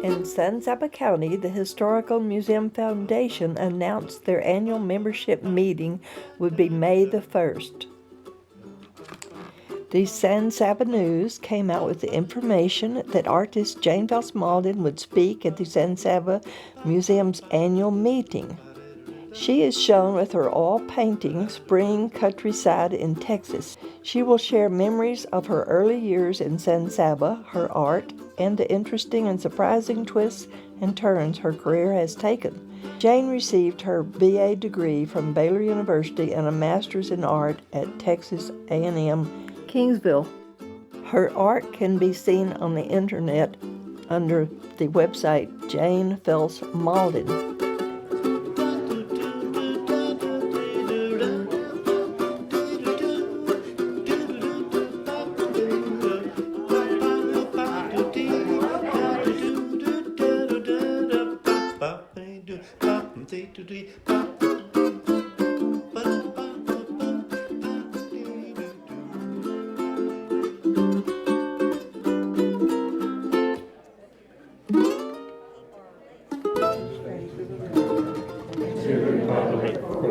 In San Saba County, the Historical Museum Foundation announced their annual membership meeting would be May the 1st. The San Saba News came out with the information that artist Jane Fels Malden would speak at the San Saba Museum's annual meeting. She is shown with her oil painting, Spring Countryside in Texas. She will share memories of her early years in San Saba, her art, and the interesting and surprising twists and turns her career has taken. Jane received her BA degree from Baylor University and a master's in art at Texas A&M Kingsville. Her art can be seen on the internet under the website Jane Fels Malden.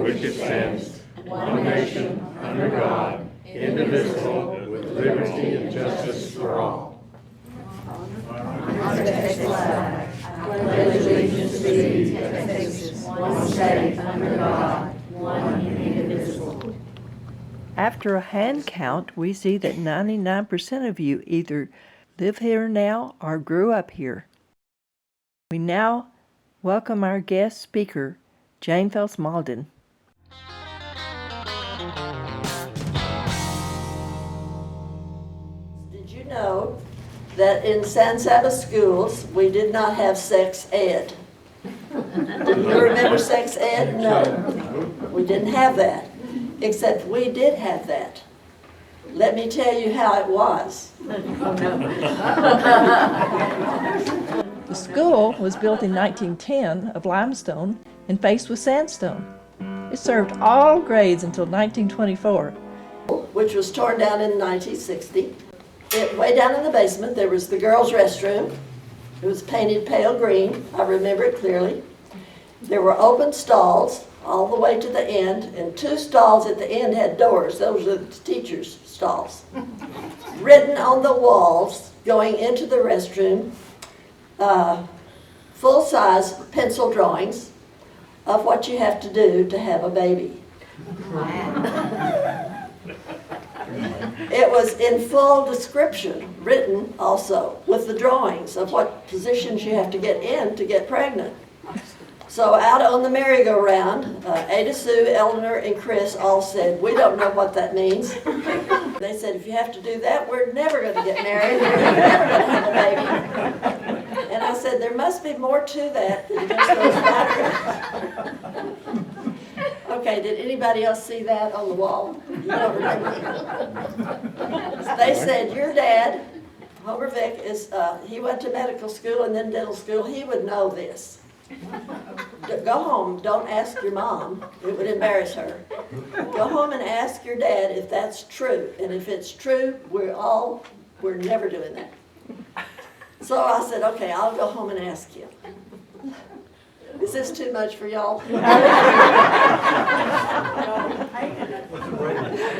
Which it stands, one nation, under God, indivisible, with liberty and justice for all. On the Texas flag, I pledge allegiance to thee, Texas, one state, under God, one indivisible. After a hand count, we see that 99% of you either live here now or grew up here. We now welcome our guest speaker, Jane Fels Malden. Did you know that in San Saba schools we did not have sex ed? Do you remember sex ed? No, we didn't have that, except we did have that. Let me tell you how it was. The school was built in 1910 of limestone and faced with sandstone. It served all grades until 1924. Which was torn down in 1960. Way down in the basement there was the girls' restroom. It was painted pale green, I remember it clearly. There were open stalls all the way to the end, and 2 stalls at the end had doors. Those were the teachers' stalls. Written on the walls going into the restroom, full-size pencil drawings of what you have to do to have a baby. It was in full description, written also, with the drawings of what positions you have to get in to get pregnant. So out on the merry-go-round, Ada, Sue, Eleanor, and Chris all said, we don't know what that means. They said, if you have to do that, we're never going to get married. We're never going to have a baby. And I said, there must be more to that than just those batteries. Okay, did anybody else see that on the wall? You don't remember? They said, your dad, Homer Vick, he went to medical school and then dental school. He would know this. Go home, don't ask your mom. It would embarrass her. Go home and ask your dad if that's true. And if it's true, we're never doing that. So I said, okay, I'll go home and ask him. Is this too much for y'all?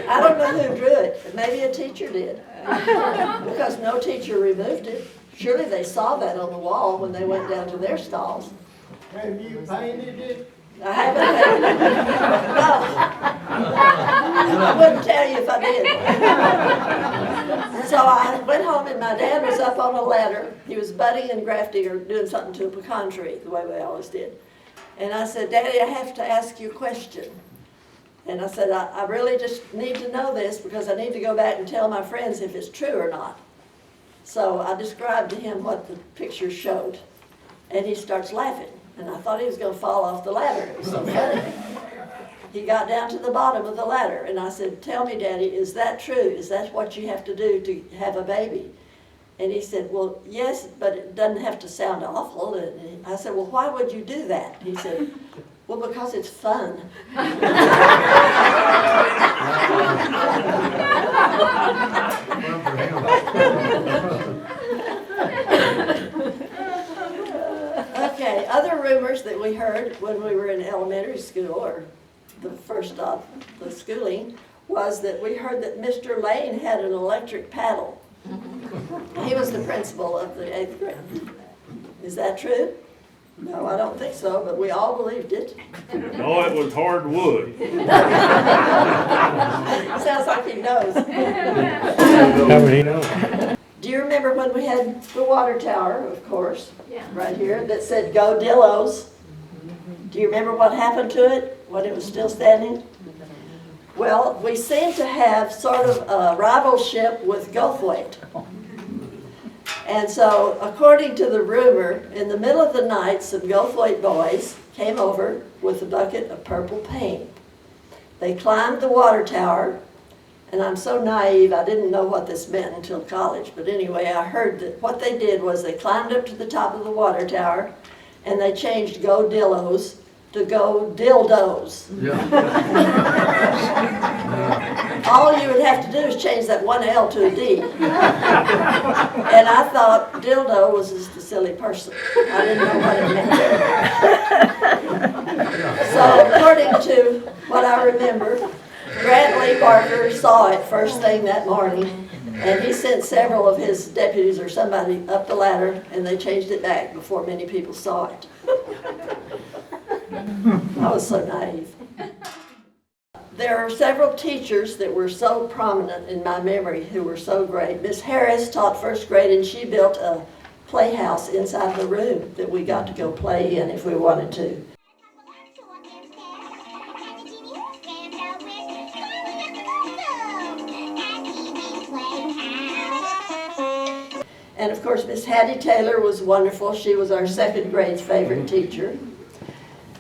I don't know who drew it. Maybe a teacher did. Because no teacher removed it. Surely they saw that on the wall when they went down to their stalls. Have you painted it? I haven't painted it. No. I wouldn't tell you if I did. So I went home and my dad was up on a ladder. He was budding and grafting or doing something to a pecan tree, the way we always did. And I said, Daddy, I have to ask you a question. And I said, I really just need to know this because I need to go back and tell my friends if it's true or not. So I described to him what the picture showed. And he starts laughing. And I thought he was going to fall off the ladder. It was so funny. He got down to the bottom of the ladder. And I said, tell me, Daddy, is that true? Is that what you have to do to have a baby? And he said, well, yes, but it doesn't have to sound awful. And I said, well, why would you do that? He said, well, because it's fun. other rumors that we heard when we were in elementary school, or the first of the schooling, was that we heard that Mr. Lane had an electric paddle. He was the principal of the 8th grade. Is that true? No, I don't think so, but we all believed it. No, it was hardwood. Sounds like he knows. How would he know? Do you remember when we had the water tower, of course, Yeah. right here, that said, "Go Dillos"? Do you remember what happened to it when it was still standing? Well, we seem to have sort of a rivalship with Goldthwait. And so, according to the rumor, in the middle of the night, some Goldthwait boys came over with a bucket of purple paint. They climbed the water tower, and I'm so naive, I didn't know what this meant until college. But anyway, I heard that what they did was they climbed up to the top of the water tower, and they changed "Go Dillos" to "Go Dildos." All you would have to do is change that one L to a D. And I thought dildo was just a silly person. I didn't know what it meant. So according to what I remember, Grant Lee Barker saw it first thing that morning, and he sent several of his deputies or somebody up the ladder, and they changed it back before many people saw it. I was so naive. There are several teachers that were so prominent in my memory who were so great. Miss Harris taught first grade, and she built a playhouse inside the room that we got to go play in if we wanted to. And of course, Miss Hattie Taylor was wonderful. She was our second grade's favorite teacher.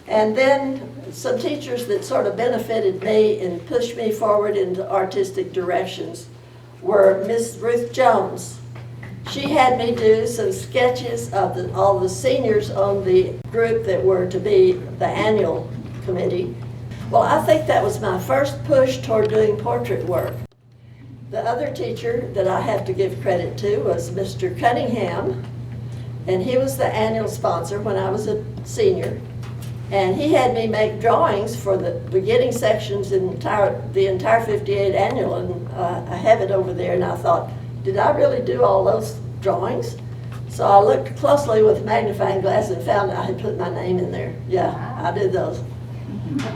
And then some teachers that sort of benefited me and pushed me forward into artistic directions were Miss Ruth Jones. She had me do some sketches of all the seniors on the group that were to be the annual committee. Well, I think that was my first push toward doing portrait work. The other teacher that I have to give credit to was Mr. Cunningham, and he was the annual sponsor when I was a senior. And he had me make drawings for the beginning sections in the entire 58 annual, and I have it over there, and I thought, did I really do all those drawings? So I looked closely with a magnifying glass and found I had put my name in there. Yeah, I did those.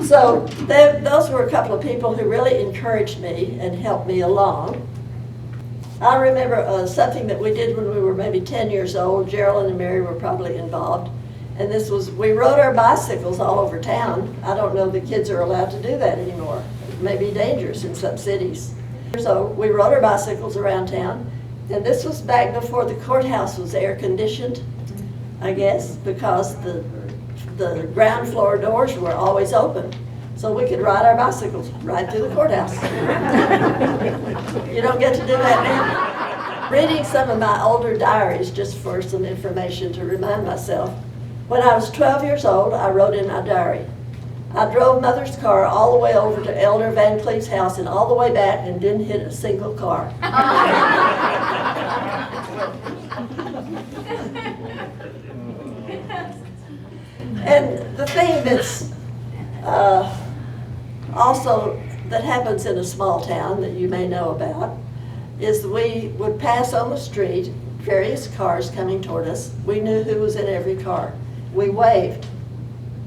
So those were a couple of people who really encouraged me and helped me along. I remember something that we did when we were maybe 10 years old. Geraldine and Mary were probably involved. And this was, we rode our bicycles all over town. I don't know that kids are allowed to do that anymore. It may be dangerous in some cities. So we rode our bicycles around town. And this was back before the courthouse was air conditioned, I guess, because the ground floor doors were always open. So we could ride our bicycles right through the courthouse. You don't get to do that now. Reading some of my older diaries just for some information to remind myself. When I was 12 years old, I wrote in my diary, I drove Mother's car all the way over to Elder Van Cleef's house and all the way back and didn't hit a single car. And the thing that's also that happens in a small town that you may know about is we would pass on the street, various cars coming toward us. We knew who was in every car. We waved.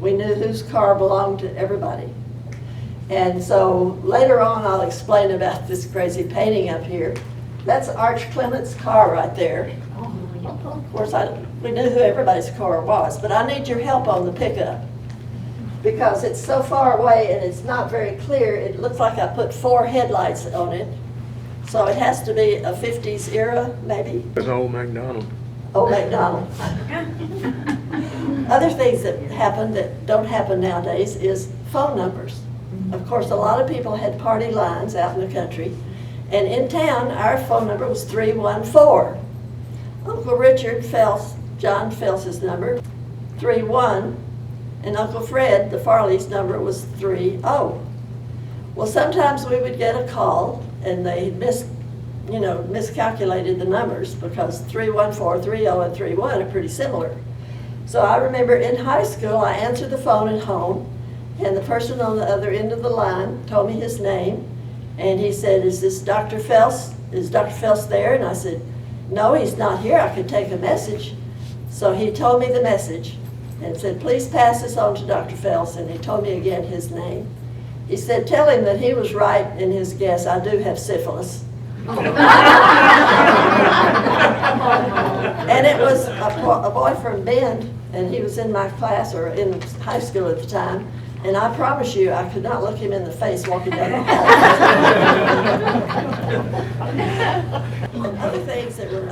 We knew whose car belonged to everybody. And so later on I'll explain about this crazy painting up here. That's Arch Clement's car right there. Of course, we knew who everybody's car was, but I need your help on the pickup because it's so far away and it's not very clear. It looks like I put 4 headlights on it. So it has to be a 50s era, maybe. It's old McDonald. Old McDonald. Other things that happen that don't happen nowadays is phone numbers. Of course, a lot of people had party lines out in the country, and in town, our phone number was 314. Uncle Richard Phelps, John Phelps' number, 31, and Uncle Fred, the Farley's number, was 30. Well, sometimes we would get a call, and they miscalculated the numbers because 314, 30, and 31 are pretty similar. So I remember in high school, I answered the phone at home, and the person on the other end of the line told me his name, and he said, "Is this Dr. Phelps? Is Dr. Phelps there?" And I said, "No, he's not here. I could take a message." So he told me the message and said, "Please pass this on to Dr. Phelps," and he told me again his name. He said, "Tell him that he was right in his guess. I do have syphilis." And it was a boy from Bend, and he was in my class, or in high school at the time, and I promise you, I could not look him in the face walking down the hall. And other things that were,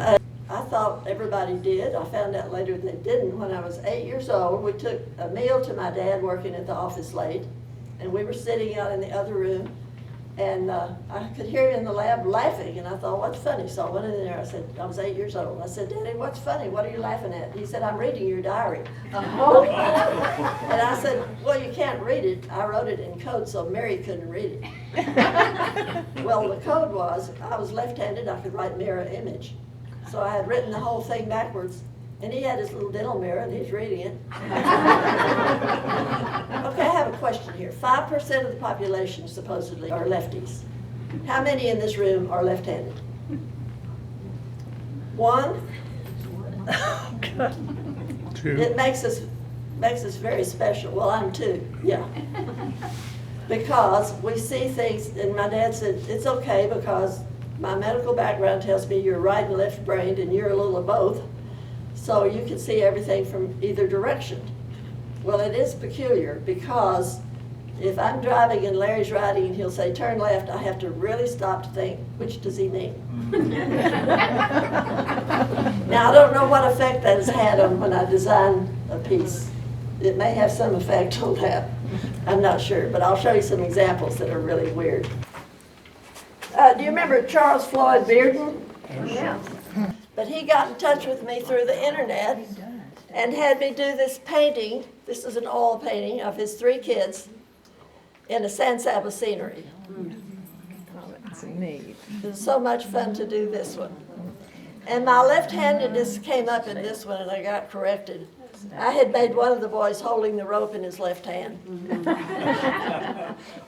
I thought everybody did. I found out later they didn't. When I was 8 years old, we took a meal to my dad working at the office late, and we were sitting out in the other room, and I could hear him in the lab laughing, and I thought, what's funny? So I went in there, I said, I was 8 years old. I said, "Daddy, what's funny? What are you laughing at?" He said, "I'm reading your diary." And I said, "Well, you can't read it. I wrote it in code so Mary couldn't read it." Well, the code was, I was left-handed, I could write mirror image. So I had written the whole thing backwards, and he had his little dental mirror, and he's reading it. Okay, I have a question here. 5% of the population supposedly are lefties. How many in this room are left-handed? One? Two. It makes us very special. Well, I'm two, yeah. Because we see things, and my dad said, "It's okay because my medical background tells me you're right and left-brained, and you're a little of both. So you can see everything from either direction." Well, it is peculiar because if I'm driving and Larry's riding and he'll say, "Turn left," I have to really stop to think, which does he mean? Now, I don't know what effect that has had on when I design a piece. It may have some effect on that. I'm not sure, but I'll show you some examples that are really weird. Do you remember Charles Floyd Bearden? Yeah. But he got in touch with me through the internet and had me do this painting. This is an oil painting of his 3 kids in a San Saba scenery. That's neat. It was so much fun to do this one. And my left-handedness came up in this one, and I got corrected. I had made one of the boys holding the rope in his left hand.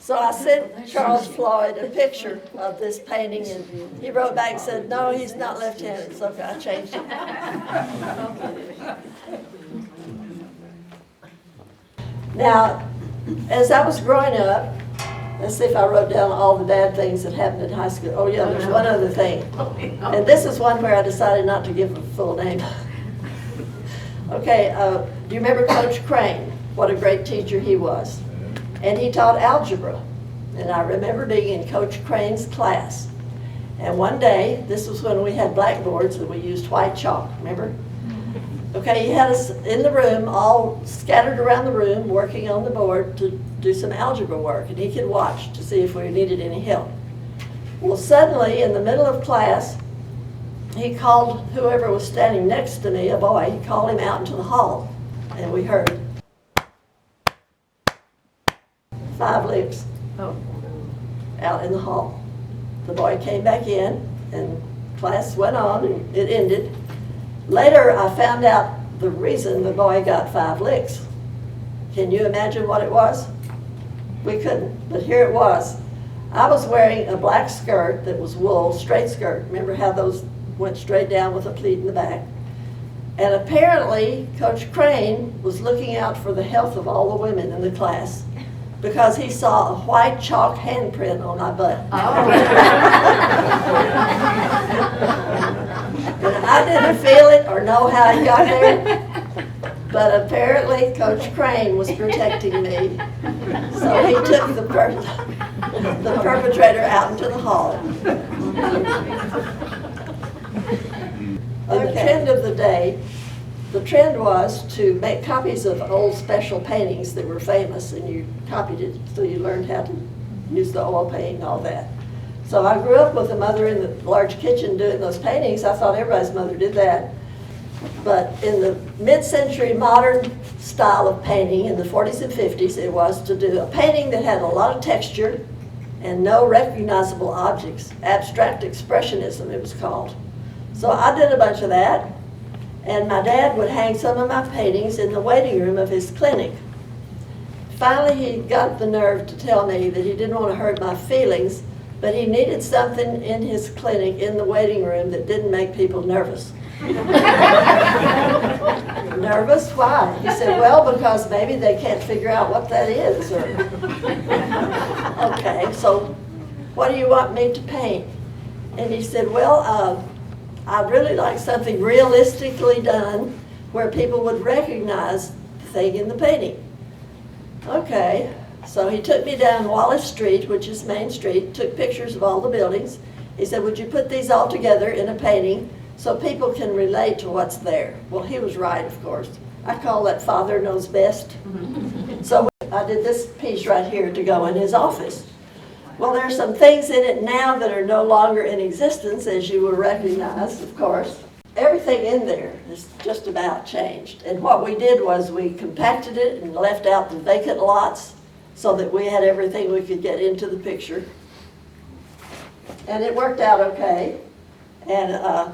So I sent Charles Floyd a picture of this painting, and he wrote back and said, "No, he's not left-handed." So I changed it. Now, as I was growing up, let's see if I wrote down all the bad things that happened in high school. Oh yeah, there's one other thing. And this is one where I decided not to give a full name. Okay, do you remember Coach Crane? What a great teacher he was. And he taught algebra. And I remember being in Coach Crane's class. And one day, this was when we had blackboards and we used white chalk, remember? Okay, he had us in the room, all scattered around the room, working on the board to do some algebra work. And he could watch to see if we needed any help. Well, suddenly, in the middle of class, he called whoever was standing next to me, a boy, he called him out into the hall, and we heard 5 licks out in the hall. The boy came back in, and class went on, and it ended. Later, I found out the reason the boy got 5 licks. Can you imagine what it was? We couldn't, but here it was. I was wearing a black skirt that was wool, straight skirt. Remember how those went straight down with a pleat in the back? And apparently, Coach Crane was looking out for the health of all the women in the class because he saw a white chalk handprint on my butt. And I didn't feel it or know how it got there, but apparently Coach Crane was protecting me. So he took the perpetrator out into the hall. The trend of the day, the trend was to make copies of old special paintings that were famous, and you copied it so you learned how to use the oil paint and all that. So I grew up with a mother in the large kitchen doing those paintings. I thought everybody's mother did that. But in the mid-century modern style of painting in the 40s and 50s, it was to do a painting that had a lot of texture and no recognizable objects. Abstract Expressionism, it was called. So I did a bunch of that, And my dad would hang some of my paintings in the waiting room of his clinic. Finally, he got the nerve to tell me that he didn't want to hurt my feelings, but he needed something in his clinic, in the waiting room, that didn't make people nervous. Nervous? Why? He said, well, because maybe they can't figure out what that is. Or... Okay, so what do you want me to paint? And he said, well, I'd really like something realistically done where people would recognize the thing in the painting. Okay, so he took me down Wallace Street, which is Main Street, took pictures of all the buildings. He said, would you put these all together in a painting so people can relate to what's there? Well, he was right, of course. I call that Father Knows Best. So I did this piece right here to go in his office. Well, there are some things in it now that are no longer in existence, as you will recognize, of course. Everything in there is just about changed. And what we did was we compacted it and left out the vacant lots so that we had everything we could get into the picture. And it worked out okay. And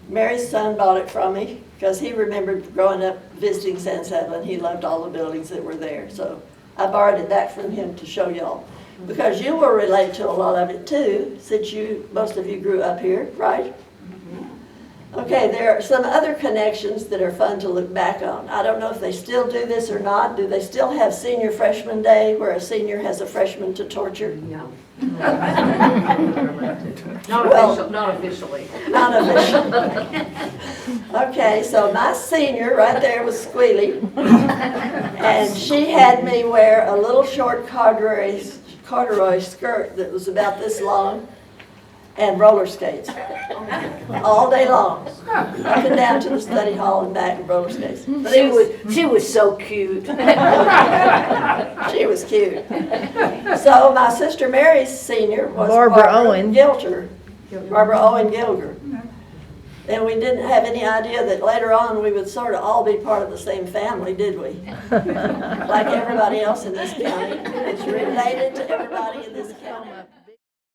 Mary's son bought it from me because he remembered growing up visiting San Saba, and he loved all the buildings that were there. So I borrowed it back from him to show y'all. Because you will relate to a lot of it too, since most of you grew up here, right? Okay, there are some other connections that are fun to look back on. I don't know if they still do this or not. Do they still have Senior Freshman Day where a senior has a freshman to torture? No. Not officially. Not officially. Okay, so my senior right there was Squealy. And she had me wear a little short corduroy skirt that was about this long and roller skates all day long, up and down to the study hall and back in roller skates. But She was so cute. she was cute. So my sister Mary's senior was Barbara Owen. Gilger. Barbara Owen Gilger. And we didn't have any idea that later on we would sort of all be part of the same family, did we? Like everybody else in this county. It's related to everybody in this county.